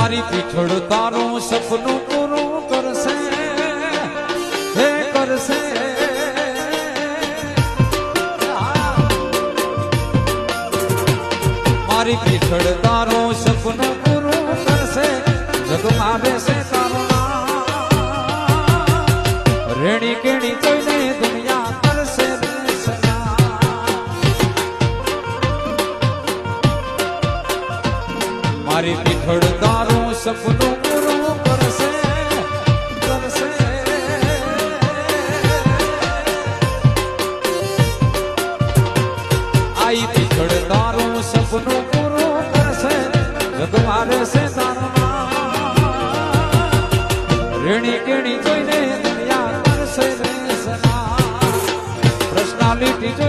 મારી પીઠળ તારું સપનું પૂરું કરશે હે કરશે મારી પીઠળ તારું સપનું પૂરું કરશે જગમાં બેસે તારું રેણી કેણી જોઈને દુનિયા કરશે મારી પીઠળ તારું સપનું પૂરું કરશે કરશે આઈ પીઠળ તારું સપનું પૂરું કરશે જગમાં રહેશે તારું રેણી કેણી જોઈને દુનિયા કરશે પર્સનાલિટી